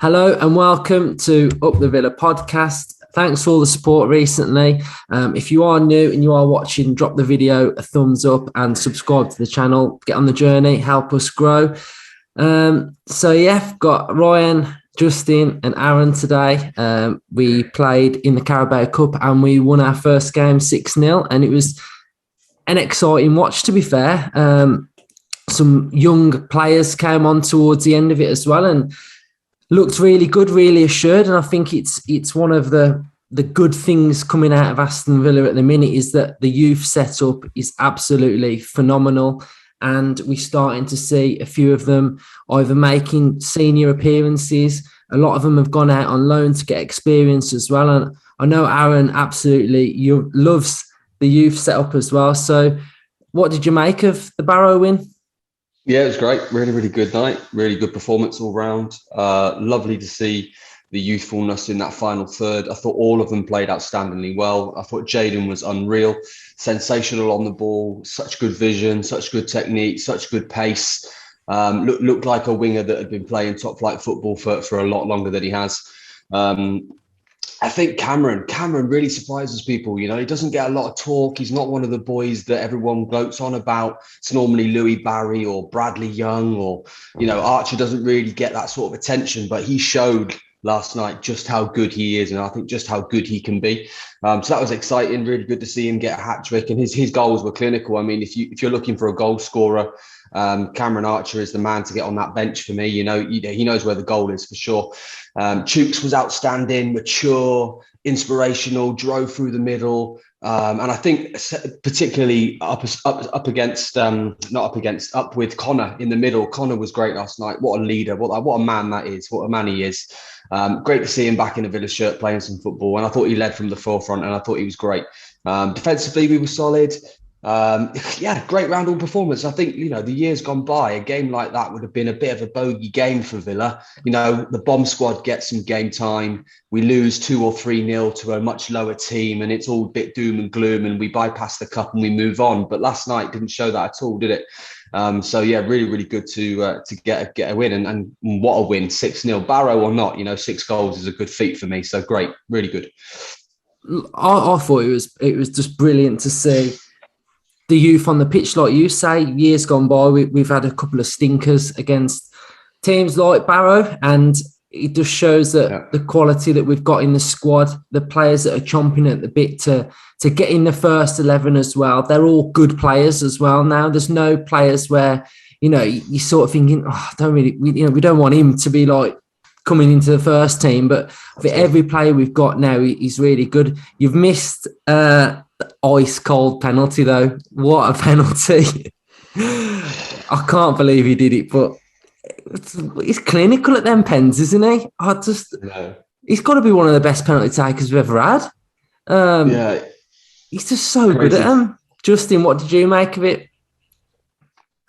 Hello and welcome to Up the Villa podcast. Thanks for all the support recently. If you are new and you are watching, drop the video a thumbs up and subscribe to the channel. Get on the journey, help us grow. I've got Ryan, Justin and Aaron today. We played in the Carabao Cup and we won our first game 6-0 and it was an exciting watch, to be fair. Some young players came on towards the end of it as well and looked really good, really assured. And I think it's one of the good things coming out of Aston Villa at the minute is that the youth setup is absolutely phenomenal. And we're starting to see a few of them either making senior appearances. A lot of them have gone out on loan to get experience as well. And I know Aaron absolutely loves the youth setup as well. So what did you make of the Barrow win? Yeah, it was great. Really, really good night. Really good performance all round. Lovely to see the youthfulness in that final third. I thought all of them played outstandingly well. I thought Jaden was unreal, sensational on the ball, such good vision, such good technique, such good pace. Looked like a winger that had been playing top flight football for a lot longer than he has. I think Cameron really surprises people. You know, he doesn't get a lot of talk. He's not one of the boys that everyone gloats on about. It's normally Louis Barry or Bradley Young or, you know, Archer doesn't really get that sort of attention, but he showed last night just how good he is and I think just how good he can be. So that was exciting. Really good to see him get a hat trick and his goals were clinical. I mean, if you're looking for a goal scorer, Cameron Archer is the man to get on that bench for me. You know, he knows where the goal is for sure. Chooks was outstanding, mature, inspirational, drove through the middle. And I think particularly up with Connor in the middle. Connor was great last night. What a leader. What a man that is. What a man he is. Great to see him back in a Villa shirt playing some football. And I thought he led from the forefront and I thought he was great. Defensively, we were solid. Great round-all performance. I think, you know, the years gone by, a game like that would have been a bit of a bogey game for Villa. You know, the bomb squad gets some game time. We lose 2 or 3-0 to a much lower team and it's all a bit doom and gloom and we bypass the cup and we move on. But last night didn't show that at all, did it? Really, really good to get a win and what a win, 6-0. Barrow or not, you know, 6 goals is a good feat for me. So great, really good. I thought it was just brilliant to see the youth on the pitch, like you say. Years gone by, we've had a couple of stinkers against teams like Barrow, and it just shows that the quality that we've got in the squad, the players that are chomping at the bit to get in the first 11 as well. They're all good players as well now. There's no players where, you know, you're sort of thinking, we don't want him to be like coming into the first team. But for every player we've got now, he's really good. You've missed ice cold penalty though. What a penalty. I can't believe he did it, but he's clinical at them pens, isn't he? He's got to be one of the best penalty takers we've ever had. He's just so good at them. Justin, what did you make of it?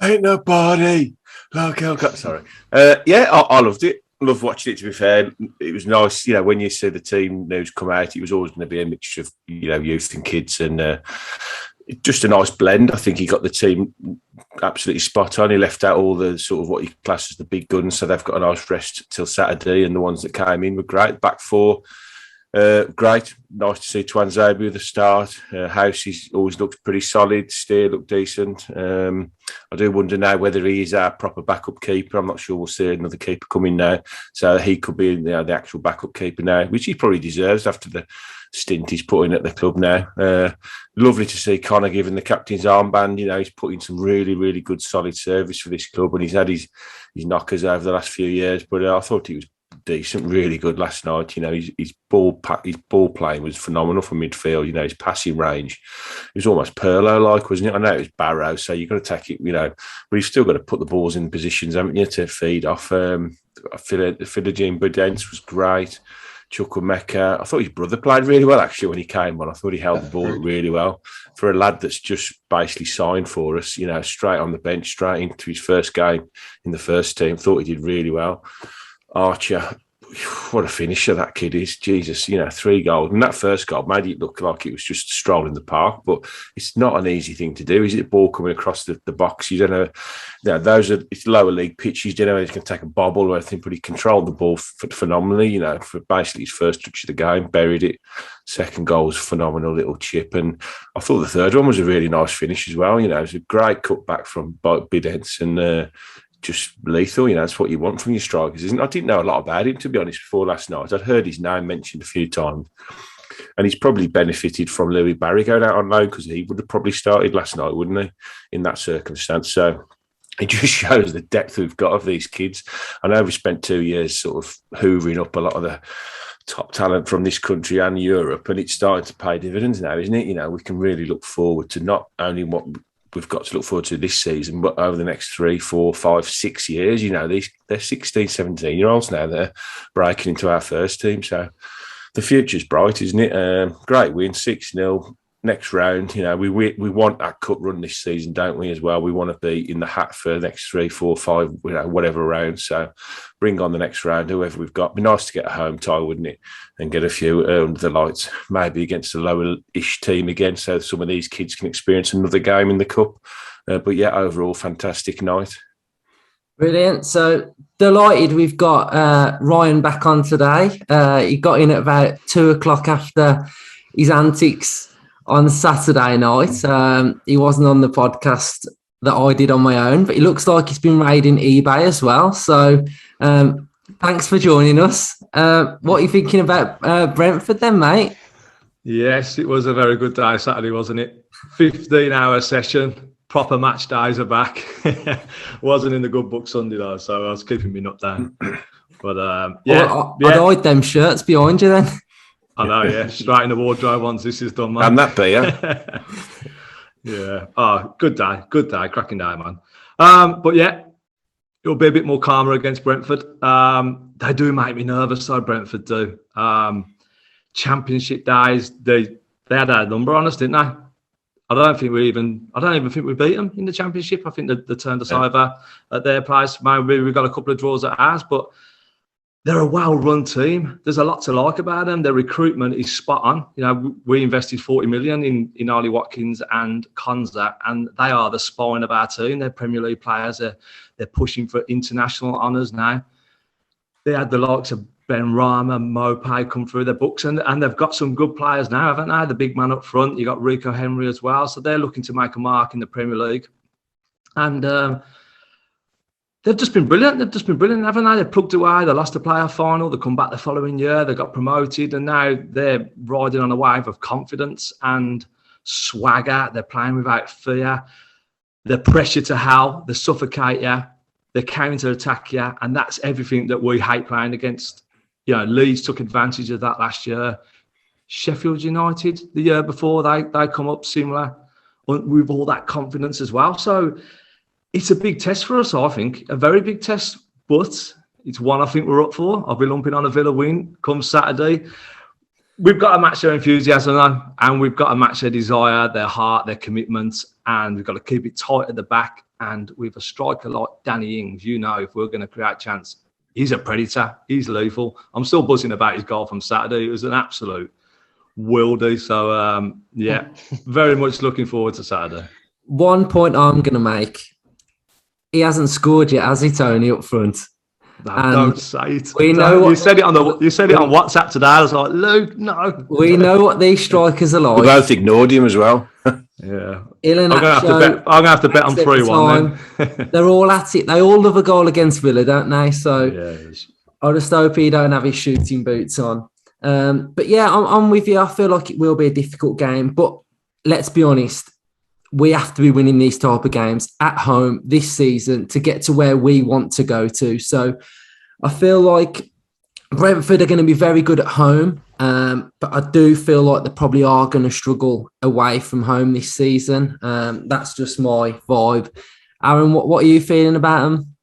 Ain't nobody like sorry. I loved it. Loved watching it, to be fair. It was nice, you know, when you see the team news come out, it was always going to be a mixture of, you know, youth and kids and just a nice blend. I think he got the team absolutely spot on. He left out all the sort of what he classes the big guns, so they've got a nice rest till Saturday, and the ones that came in were great. Back four, great. Nice to see Twanzebe at the start. House, he's always looked pretty solid. Steer looked decent. I do wonder now whether he is our proper backup keeper. I'm not sure. We'll see another keeper coming now. So he could be, you know, the actual backup keeper now, which he probably deserves after the stint he's put in at the club now. Lovely to see Connor giving the captain's armband. You know, he's put in some really, really good solid service for this club and he's had his knockers over the last few years. But I thought he was decent, really good last night. You know, his ball playing was phenomenal from midfield. You know, his passing range, it was almost Pirlo-like, wasn't it? I know it was Barrow, so you've got to take it, you know, but you've still got to put the balls in positions, haven't you, to feed off. Philogene Budence was great. Chukwuemeka, I thought his brother played really well actually when he came on. I thought he held the ball really well for a lad that's just basically signed for us, you know, straight on the bench, straight into his first game in the first team. Thought he did really well. Archer, what a finisher that kid is. Jesus, 3 goals. And that first goal made it look like it was just a stroll in the park, but it's not an easy thing to do. Is it? Ball coming across the box? You don't know. It's lower league pitch. You don't know if he's going to take a bobble or anything, but he controlled the ball phenomenally, for basically his first touch of the game, buried it. Second goal was a phenomenal little chip. And I thought the third one was a really nice finish as well. It was a great cutback from Bidence and just lethal. That's what you want from your strikers, isn't it? I didn't know a lot about him, to be honest, before last night. I'd heard his name mentioned a few times. And he's probably benefited from Louis Barry going out on loan, because he would have probably started last night, wouldn't he, in that circumstance? So it just shows the depth we've got of these kids. I know we spent 2 years sort of hoovering up a lot of the top talent from this country and Europe, and it's starting to pay dividends now, isn't it? We can really look forward to not only what we've got to look forward to this season, but over the next 3, 4, 5, 6 years, they're 16, 17-year-olds now. They're breaking into our first team. So the future's bright, isn't it? Great win, 6-0. Next round, we want that cup run this season, don't we, as well? We want to be in the hat for the next 3, 4, 5, whatever rounds. So bring on the next round, whoever we've got. It'd be nice to get a home tie, wouldn't it? And get a few under the lights, maybe against a lower-ish team again, so some of these kids can experience another game in the cup. But yeah, overall, fantastic night. Brilliant. So delighted we've got Ryan back on today. He got in at about 2:00 after his antics on Saturday night. He wasn't on the podcast that I did on my own, but it looks like he's been raiding eBay as well. So thanks for joining us. What are you thinking about Brentford then, mate? Yes, it was a very good day Saturday, wasn't it? 15-hour session. Proper match days are back. Wasn't in the good book Sunday though, so I was keeping me nut down. But I'd hide them shirts behind you then. I know, yeah. Straight in the wardrobe once this is done, man. And that be, yeah. Yeah. Oh, good day, cracking day, man. But yeah, it'll be a bit more calmer against Brentford. They do make me nervous, though. Brentford do. Championship days, they had our number on us, didn't they? I don't even think we beat them in the Championship. I think they turned us over at their place. Maybe we got a couple of draws at ours, but they're a well-run team. There's a lot to like about them. Their recruitment is spot on. We invested 40 million in Ollie Watkins and Konza, and they are the spine of our team. They're Premier League players. They're pushing for international honours now. They had the likes of Ben Rama, Mopay come through their books, and they've got some good players now, haven't they? The big man up front. You got Rico Henry as well. So they're looking to make a mark in the Premier League. And they've just been brilliant. Haven't they? They plugged away. They lost the playoff final. They come back the following year. They got promoted, and now they're riding on a wave of confidence and swagger. They're playing without fear. They're pressure to hell. They suffocate you. They counter-attack you, and that's everything that we hate playing against. Leeds took advantage of that last year. Sheffield United, the year before, they come up similar with all that confidence as well. So it's a big test for us, I think, a very big test, but it's one I think we're up for. I'll be lumping on a Villa win come Saturday. We've got to match their enthusiasm, and we've got to match their desire, their heart, their commitment, and we've got to keep it tight at the back. And with a striker like Danny Ings, if we're going to create chance, he's a predator. He's lethal. I'm still buzzing about his goal from Saturday. It was an absolute wildy. So, very much looking forward to Saturday. One point I'm going to make. He hasn't scored yet, has he, Tony, up front? No, don't say it. You said it on WhatsApp today. I was like, Luke, no. We know what these strikers are like. We both ignored him as well. Yeah. I'm going to have to bet on 3-1 then. They're all at it. They all love a goal against Villa, don't they? So I just hope he don't have his shooting boots on. But yeah, I'm with you. I feel like it will be a difficult game. But let's be honest. We have to be winning these type of games at home this season to get to where we want to go to. So I feel like Brentford are going to be very good at home, but I do feel like they probably are going to struggle away from home this season. That's just my vibe. Aaron, what are you feeling about them?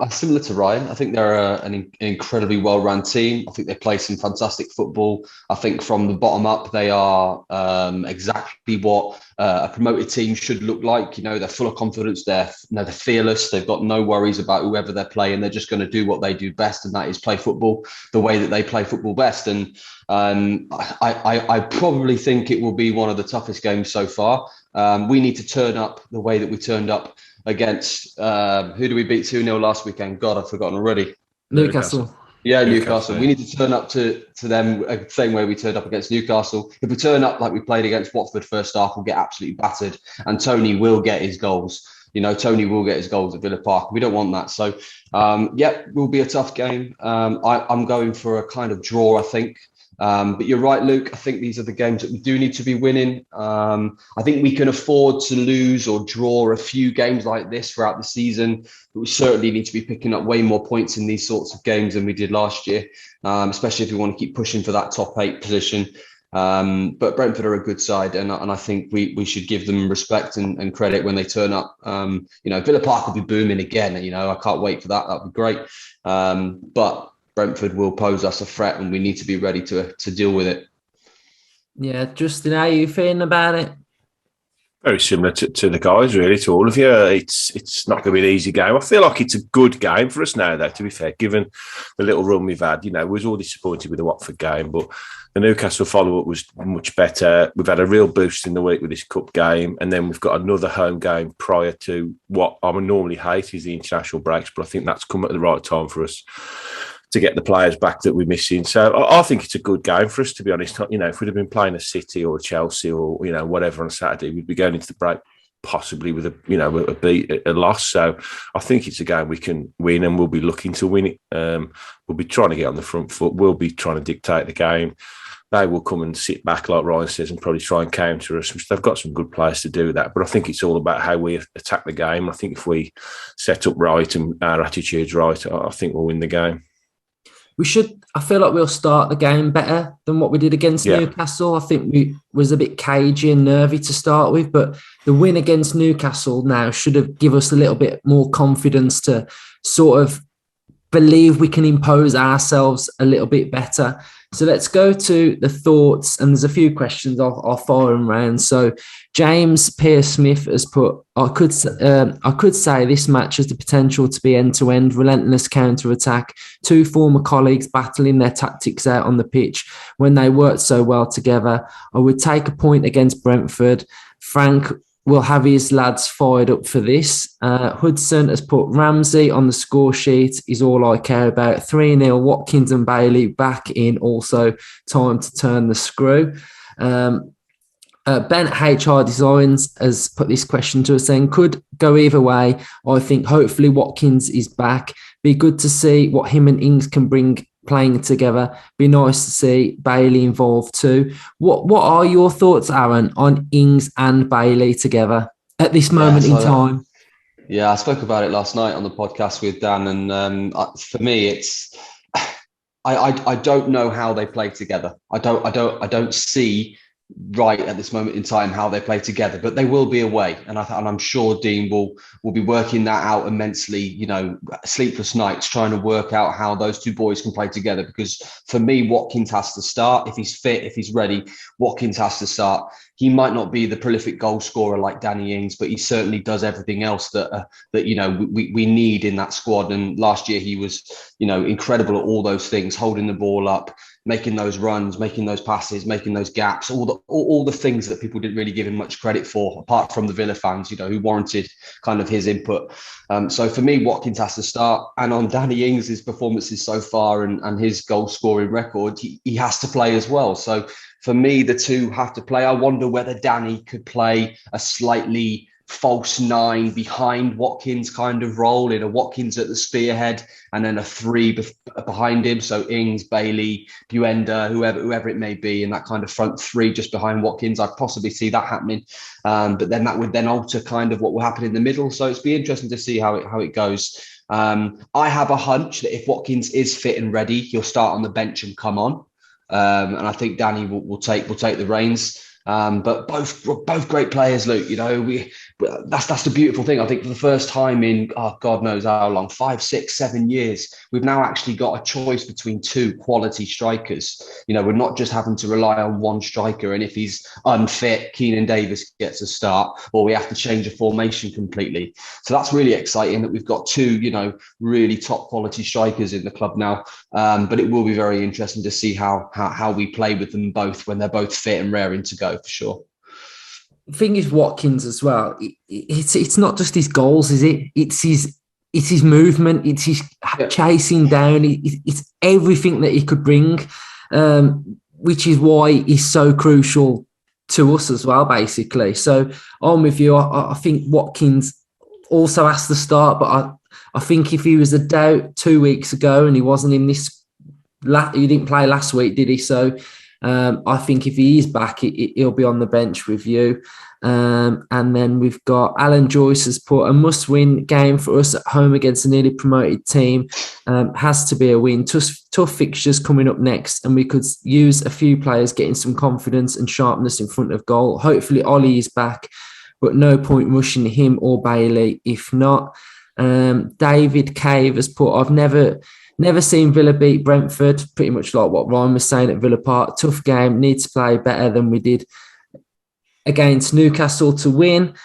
Similar to Ryan, I think they're an incredibly well-run team. I think they play some fantastic football. I think from the bottom up, they are exactly what a promoted team should look like. You know, they're full of confidence. They're fearless. They've got no worries about whoever they're playing. They're just going to do what they do best, and that is play football the way that they play football best. And I probably think it will be one of the toughest games so far. We need to turn up the way that we turned up against who do we beat 2-0 last weekend? God, I've forgotten already. Newcastle. Yeah, Newcastle. We need to turn up to them the same way we turned up against Newcastle. If we turn up like we played against Watford first half, we'll get absolutely battered, and Tony will get his goals. You know, Tony will get his goals at Villa Park. We don't want that. So, will be a tough game. I'm going for a kind of draw, I think. But you're right, Luke. I think these are the games that we do need to be winning. I think we can afford to lose or draw a few games like this throughout the season. But we certainly need to be picking up way more points in these sorts of games than we did last year, especially if we want to keep pushing for that top 8 position. But Brentford are a good side, and I think we should give them respect and credit when they turn up. Villa Park will be booming again. I can't wait for that. That'll be great. But Brentford will pose us a threat, and we need to be ready to deal with it. Yeah, Justin, how are you feeling about it? Very similar to the guys, really, to all of you. It's not going to be an easy game. I feel like it's a good game for us now, though, to be fair, given the little run we've had. We was all disappointed with the Watford game, but the Newcastle follow-up was much better. We've had a real boost in the week with this cup game, and then we've got another home game prior to what I would normally hate is the international breaks, but I think that's come at the right time for us to get the players back that we're missing. So I think it's a good game for us, to be honest. If we'd have been playing a City or a Chelsea or, whatever on Saturday, we'd be going into the break possibly with a loss. So I think it's a game we can win, and we'll be looking to win it. We'll be trying to get on the front foot. We'll be trying to dictate the game. They will come and sit back, like Ryan says, and probably try and counter us. They've got some good players to do that. But I think it's all about how we attack the game. I think if we set up right and our attitude's right, I think we'll win the game. I feel like we'll start the game better than what we did against Newcastle. I think we was a bit cagey and nervy to start with, but the win against Newcastle now should have given us a little bit more confidence to sort of believe we can impose ourselves a little bit better. So let's go to the thoughts, and there's a few questions I'll fire them around. So James Pearce-Smith has put, I could say this match has the potential to be end-to-end, relentless counter-attack, 2 former colleagues battling their tactics out on the pitch when they worked so well together. I would take a point against Brentford. Frank will have his lads fired up for this. Hudson has put Ramsey on the score sheet is all I care about. 3-0, Watkins and Bailey back in, also time to turn the screw. Ben HR Designs has put this question to us saying, could go either way. I think hopefully Watkins is back. Be good to see what him and Ings can bring playing together. Be nice to see Bailey involved too. What are your thoughts, Aaron, on Ings and Bailey together at this moment in time? Yeah, I spoke about it last night on the podcast with Dan, and for me, it's I don't know how they play together. I don't see right at this moment in time how they play together, but they will be away, and I'm sure Dean will be working that out immensely. Sleepless nights trying to work out how those 2 boys can play together, because for me, Watkins has to start. If he's fit, if he's ready, Watkins has to start. He might not be the prolific goal scorer like Danny Ings, but he certainly does everything else that we need in that squad. And last year he was incredible at all those things, holding the ball up, making those runs, making those passes, making those gaps, all the things that people didn't really give him much credit for, apart from the Villa fans, who warranted kind of his input. So for me, Watkins has to start. And on Danny Ings' performances so far and his goal scoring record, he has to play as well. So for me, the 2 have to play. I wonder whether Danny could play a slightly false 9 behind Watkins kind of role, in a Watkins at the spearhead and then a 3 behind him. So Ings, Bailey, Buenda, whoever it may be, in that kind of front 3 just behind Watkins. I'd possibly see that happening. But then that would then alter kind of what will happen in the middle. So it's be interesting to see how it goes. I have a hunch that if Watkins is fit and ready, he'll start on the bench and come on. And I think Danny will take the reins. But both great players, Luke. You know, that's the beautiful thing. I think for the first time in God knows how long, 5, 6, 7 years, we've now actually got a choice between two quality strikers. You know, we're not just having to rely on one striker, and if he's unfit, Keenan Davis gets a start, or we have to change a formation completely. So that's really exciting that we've got two, you know, really top quality strikers in the club now. But it will be very interesting to see how we play with them both when they're both fit and raring to go, for sure. The thing is, Watkins as well. It's not just his goals, is it? It's his movement. It's his chasing down. It's everything that he could bring, which is why he's so crucial to us as well, basically. So I'm with you. I think Watkins also has to start, but I think if he was a doubt 2 weeks ago and he wasn't in this, he didn't play last week, did he? So I think if he is back, he'll be on the bench with you. And then we've got Alan Joyce has put a must-win game for us at home against a nearly promoted team. Has to be a win. Tough fixtures coming up next, and we could use a few players getting some confidence and sharpness in front of goal. Hopefully Ollie is back, but no point rushing him or Bailey if not. David Cave has put, I've never seen Villa beat Brentford, pretty much like what Ryan was saying at Villa Park. Tough game, need to play better than we did against Newcastle to win.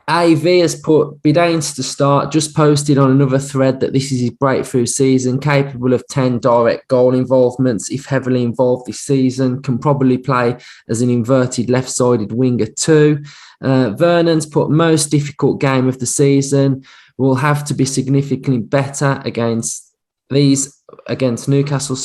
AV has put, Bidanes to start, just posted on another thread that this is his breakthrough season, capable of 10 direct goal involvements if heavily involved this season, can probably play as an inverted left-sided winger too. Vernon's put, most difficult game of the season, will have to be significantly better against Newcastle,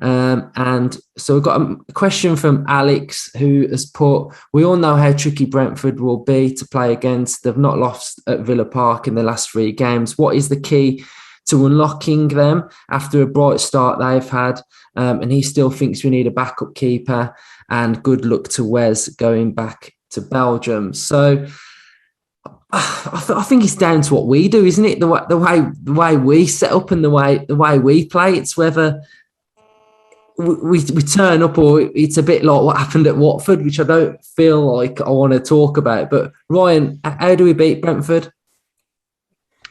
and so we've got a question from Alex, who has put, we all know how tricky Brentford will be to play against. They've not lost at Villa Park in the last 3 games. What is the key to unlocking them after a bright start they've had? And he still thinks we need a backup keeper, and good luck to Wes going back to Belgium. So I think it's down to what we do, isn't it? The way we set up and the way we play. It's whether we turn up, or it's a bit like what happened at Watford, which I don't feel like I want to talk about. But Ryan, how do we beat Brentford?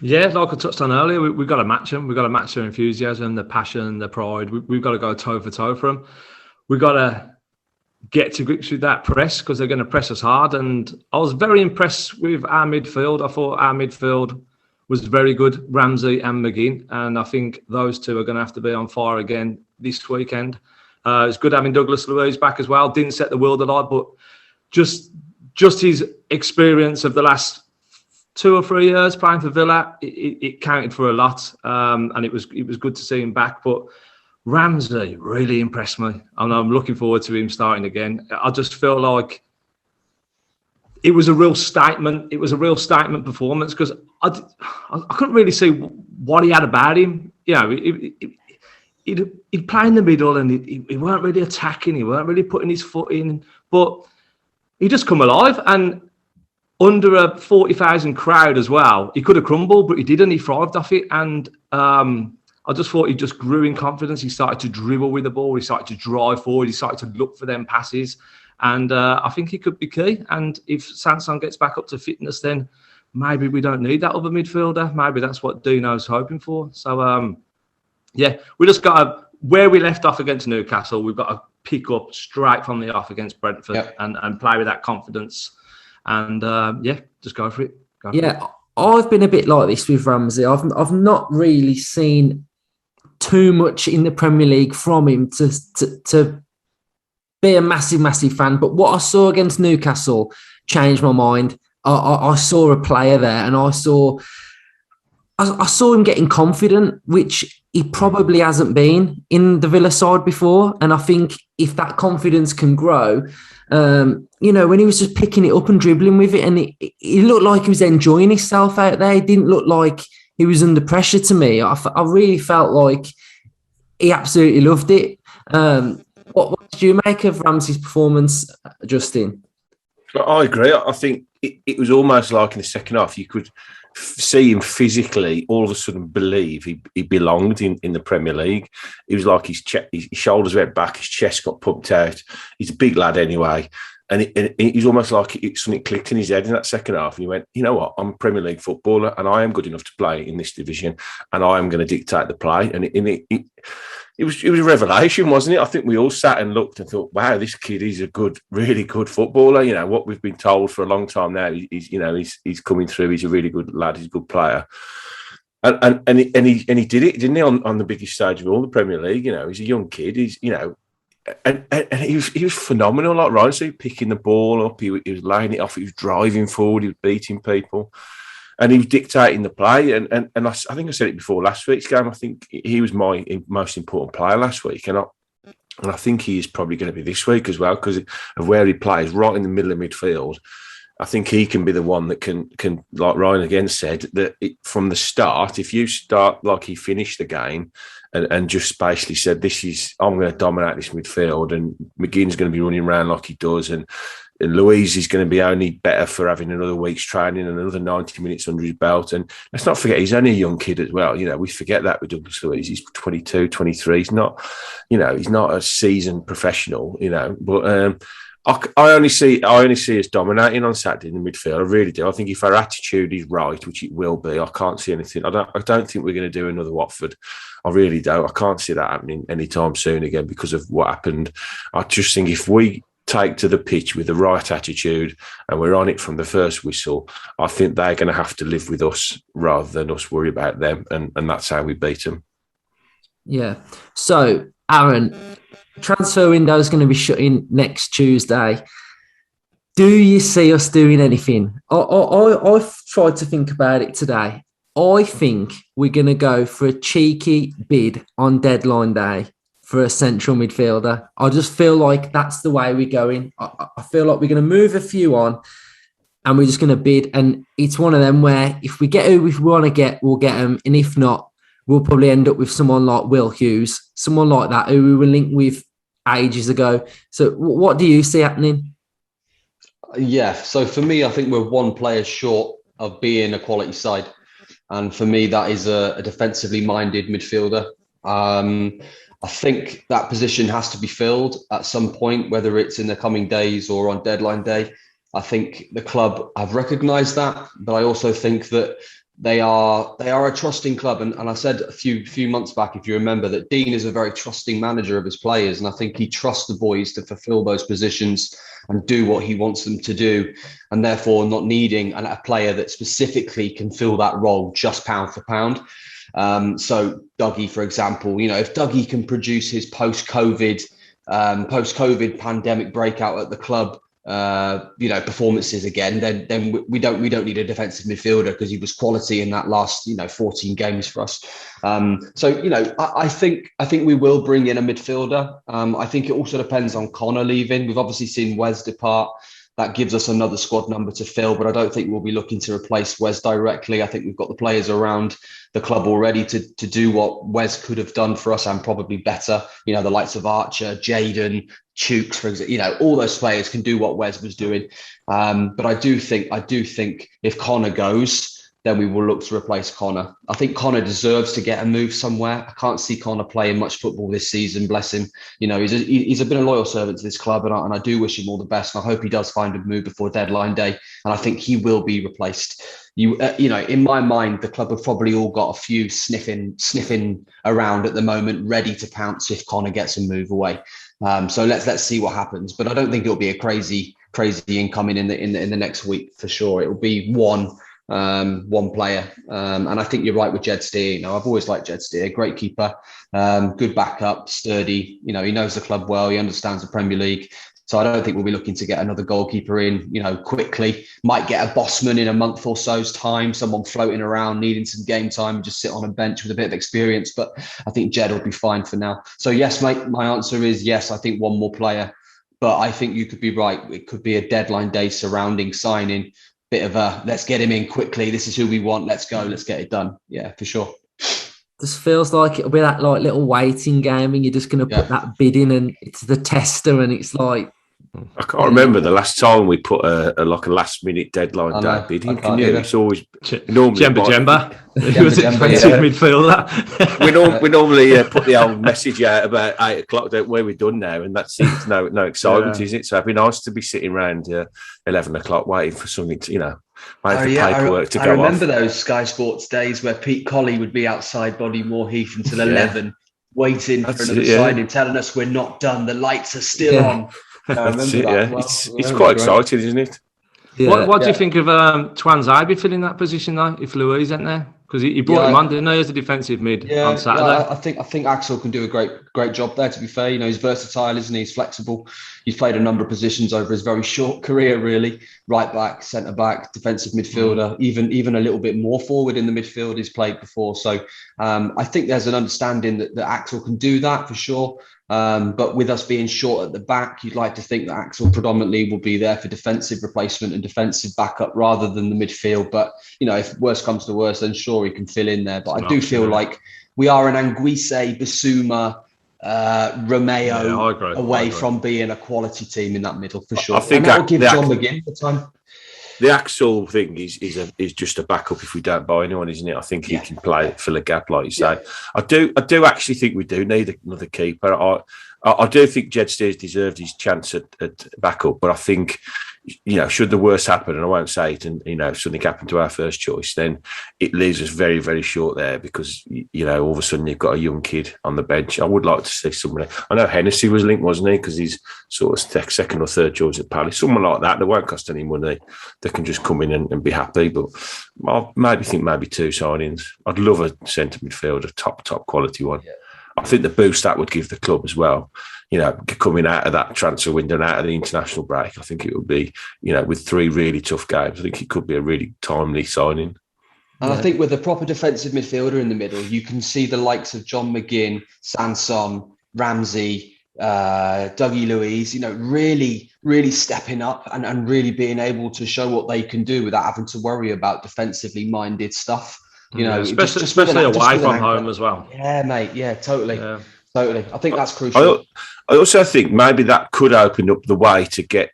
Yeah, like I touched on earlier, we've got to match them. We've got to match their enthusiasm, their passion, their pride. We've got to go toe for toe for them. We've got to get to grips with that press, because they're going to press us hard. And I was very impressed with our midfield. I thought our midfield was very good, Ramsey and McGinn. And I think those two are going to have to be on fire again this weekend. It's good having Douglas Luiz back as well. Didn't set the world alight, but just his experience of the last 2 or 3 years playing for Villa, it counted for a lot. And it was good to see him back. But Ramsey really impressed me, and I'm looking forward to him starting again. I just feel like it was a real statement. It was a real statement performance, because I couldn't really see what he had about him. You know, he'd play in the middle, and he weren't really attacking. He weren't really putting his foot in, but he just come alive. And under a 40,000 crowd as well, he could have crumbled, but he didn't. He thrived off it, and I just thought he just grew in confidence. He started to dribble with the ball. He started to drive forward. He started to look for them passes. And I think he could be key. And if Sanson gets back up to fitness, then maybe we don't need that other midfielder. Maybe that's what Dino's hoping for. So, we just got to, where we left off against Newcastle, we've got to pick up straight from the off against Brentford and play with that confidence. And, just go for it. I've been a bit like this with Ramsey. I've not really seen too much in the Premier League from him to be a massive fan. But what I saw against Newcastle changed my mind. I saw a player there, and I saw him getting confident, which he probably hasn't been in the Villa side before. And I think if that confidence can grow, when he was just picking it up and dribbling with it, and he looked like he was enjoying himself out there. He didn't look like he was under pressure to me. I really felt like he absolutely loved it. What did you make of Ramsey's performance, Justin? I agree. I think it was almost like in the second half, you could see him physically all of a sudden believe he belonged in the Premier League. He was like his shoulders went back, his chest got pumped out. He's a big lad anyway. And he's almost like something clicked in his head in that second half. And he went, you know what? I'm a Premier League footballer and I am good enough to play in this division and I am going to dictate the play. And it was a revelation, wasn't it? I think we all sat and looked and thought, wow, this kid is a really good footballer. You know, what we've been told for a long time now, he's coming through. He's a really good lad. He's a good player. And he did it, didn't he, on the biggest stage of all, the Premier League? You know, he's a young kid. He's, you know, and he was phenomenal, like Ryan. So he was picking the ball up, he was laying it off, he was driving forward, he was beating people, and he was dictating the play. And I think I said it before last week's game. I think he was my most important player last week, and I think he is probably going to be this week as well because of where he plays, right in the middle of midfield. I think he can be the one that can like Ryan again said, that from the start, if you start like he finished the game and just basically said, I'm going to dominate this midfield, and McGinn's going to be running around like he does, and Louise is going to be only better for having another week's training and another 90 minutes under his belt. And let's not forget, he's only a young kid as well. You know, we forget that with Douglas Louise. He's 22, 23. He's not, you know, he's not a seasoned professional, you know, but I only see us dominating on Saturday in the midfield. I really do. I think if our attitude is right, which it will be, I can't see anything. I don't think we're going to do another Watford. I really don't. I can't see that happening anytime soon again because of what happened. I just think if we take to the pitch with the right attitude and we're on it from the first whistle, I think they're going to have to live with us rather than us worry about them, and that's how we beat them. Yeah. So, Aaron, transfer window is going to be shutting next Tuesday. Do you see us doing anything? I've tried to think about it today. I think we're going to go for a cheeky bid on deadline day for a central midfielder. I just feel like that's the way we're going. I feel like we're going to move a few on and we're just going to bid. And it's one of them where if we get who we want to get, we'll get them. And if not, we'll probably end up with someone like Will Hughes, someone like that who we were linked with ages ago. So what do you see happening? Yeah, so for me, I think we're one player short of being a quality side. And for me, that is a defensively minded midfielder. I think that position has to be filled at some point, whether it's in the coming days or on deadline day. I think the club have recognised that, but I also think that they are a trusting club. And I said a few months back, if you remember, that Dean is a very trusting manager of his players. And I think he trusts the boys to fulfill those positions and do what he wants them to do. And therefore not needing a player that specifically can fill that role just pound for pound. So Dougie, for example, you know, if Dougie can produce his post-COVID pandemic breakout at the club, performances again, then we don't need a defensive midfielder because he was quality in that last 14 games for us. I think we will bring in a midfielder. I think it also depends on Connor leaving. We've obviously seen Wes depart. That gives us another squad number to fill, but I don't think we'll be looking to replace Wes directly. I think we've got the players around the club already to do what Wes could have done for us and probably better. You know, the likes of Archer, Jaden, Chooks, for example, all those players can do what Wes was doing. But I do think if Connor goes, then we will look to replace Connor. I think Connor deserves to get a move somewhere. I can't see Connor playing much football this season, bless him. You know, he's been a loyal servant to this club, and I do wish him all the best. And I hope he does find a move before deadline day. And I think he will be replaced. In my mind, the club have probably all got a few sniffing around at the moment, ready to pounce if Connor gets a move away. So let's see what happens. But I don't think it'll be a crazy incoming in the next week for sure. It will be one player. And I think you're right with Jed Steer. You know, I've always liked Jed Steer, great keeper, good backup, sturdy. You know, he knows the club well. He understands the Premier League. So I don't think we'll be looking to get another goalkeeper in, quickly. Might get a Bossman in a month or so's time, someone floating around, needing some game time, and just sit on a bench with a bit of experience. But I think Jed will be fine for now. So yes, mate, my answer is yes, I think one more player. But I think you could be right. It could be a deadline day surrounding signing. Bit of a, let's get him in quickly. This is who we want. Let's go. Let's get it done. Yeah, for sure. This feels like it'll be that like little waiting game and you're just going to put that bid in and it's the tester and it's like, I can't remember the last time we put a last minute deadline day bidding. Can you? It's always normally Jemba. He was expensive midfielder. we normally put the old message out about 8 o'clock. Don't we? We're done now, and that's it. It's no excitement, is it? So it'd be nice to be sitting around 11 o'clock waiting for something to waiting for paperwork to go off. I remember those Sky Sports days where Pete Colley would be outside Bodymore Heath until 11, waiting for another signing, telling us we're not done. The lights are still on. I remember that. Well, it's quite exciting, isn't it? Yeah. What do you think of Twanzaibi filling that position though? If Louis isn't there, because he brought him on, didn't he, as a defensive mid on Saturday? Yeah, I think Axel can do a great job there. To be fair, he's versatile, isn't he? He's flexible. He's played a number of positions over his very short career, really. Right back, centre back, defensive midfielder, even a little bit more forward in the midfield he's played before. So I think there's an understanding that Axel can do that for sure. But with us being short at the back, you'd like to think that Axel predominantly will be there for defensive replacement and defensive backup rather than the midfield. But, if worse comes to worse, then sure, he can fill in there. But I do feel like we are an Anguisse, Basuma, Romeo away from being a quality team in that middle for sure. I think that will give John McGinn the time. The Axel thing is just a backup if we don't buy anyone, isn't it? I think he can fill a gap, like you say. I do actually think we do need another keeper. I do think Jed Steers deserved his chance at backup, but I think, should the worst happen, and I won't say it, and something happened to our first choice, then it leaves us very, very short there because all of a sudden you've got a young kid on the bench. I would like to see somebody. I know Hennessy was linked, wasn't he? Because he's sort of second or third choice at Palace. Someone like that won't cost any money. They can just come in and be happy. But I'll maybe two signings. I'd love a centre midfielder, top quality one. Yeah. I think the boost that would give the club as well, coming out of that transfer window and out of the international break, I think it would be, with 3 really tough games, I think it could be a really timely signing. And I think with a proper defensive midfielder in the middle, you can see the likes of John McGinn, Sanson, Ramsey, Dougie Louise, really, really stepping up and really being able to show what they can do without having to worry about defensively minded stuff. Especially away from home as well. Yeah, mate. Yeah, totally. Totally. I think that's crucial. I also think maybe that could open up the way to get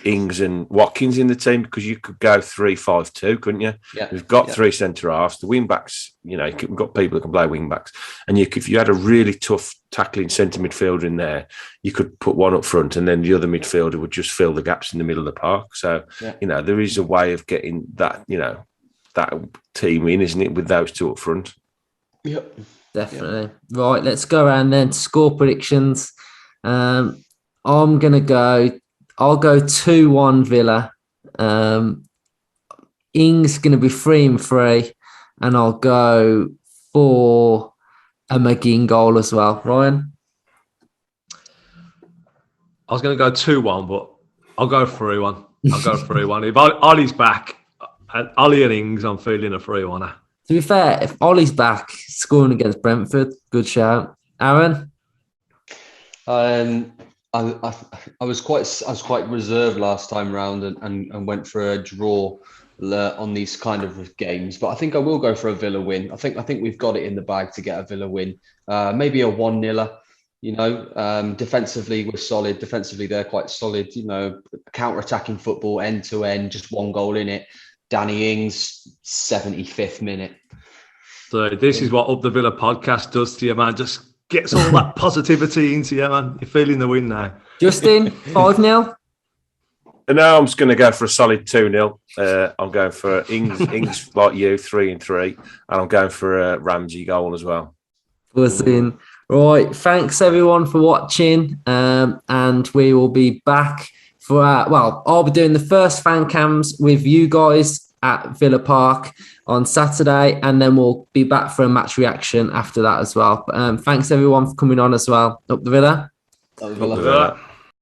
Ings and Watkins in the team, because you could go 3-5-2, couldn't you? Yeah. We've got 3 centre halves. The wing backs, we've got people that can play wing backs. And if you had a really tough tackling centre midfielder in there, you could put one up front and then the other midfielder would just fill the gaps in the middle of the park. So, there is a way of getting that, that team in, isn't it, with those 2 up front? Yep. Definitely. Right, let's go around then to score predictions. I'll go 2-1 Villa. Ings going to be 3-3, and I'll go for a McGinn goal as well. Ryan? I was going to go 2-1, but I'll go 3-1. If Ollie's back, Ollie and Ings, I'm feeling a 3-1. To be fair, if Ollie's back scoring against Brentford, good shout. Aaron? I was quite reserved last time round and went for a draw on these kind of games, but I think I will go for a Villa win. I think we've got it in the bag to get a Villa win. Maybe a 1-0. Defensively we're solid. Defensively they're quite solid. Counter-attacking football, end to end, just 1 goal in it. Danny Ings, 75th minute. So this is what Up the Villa podcast does to you, man. Just gets all that positivity into you, man. You're feeling the win now. Justin, 5-0? No, I'm just going to go for a solid 2-0. I'm going for Ings like you, 3-3. And I'm going for a Ramsey goal as well. Buzzing. Right, thanks everyone for watching. And we will be back for I'll be doing the first fan cams with you guys at Villa Park on Saturday, and then we'll be back for a match reaction after that as well. Thanks everyone for coming on as well. Up the Villa. Up the Villa.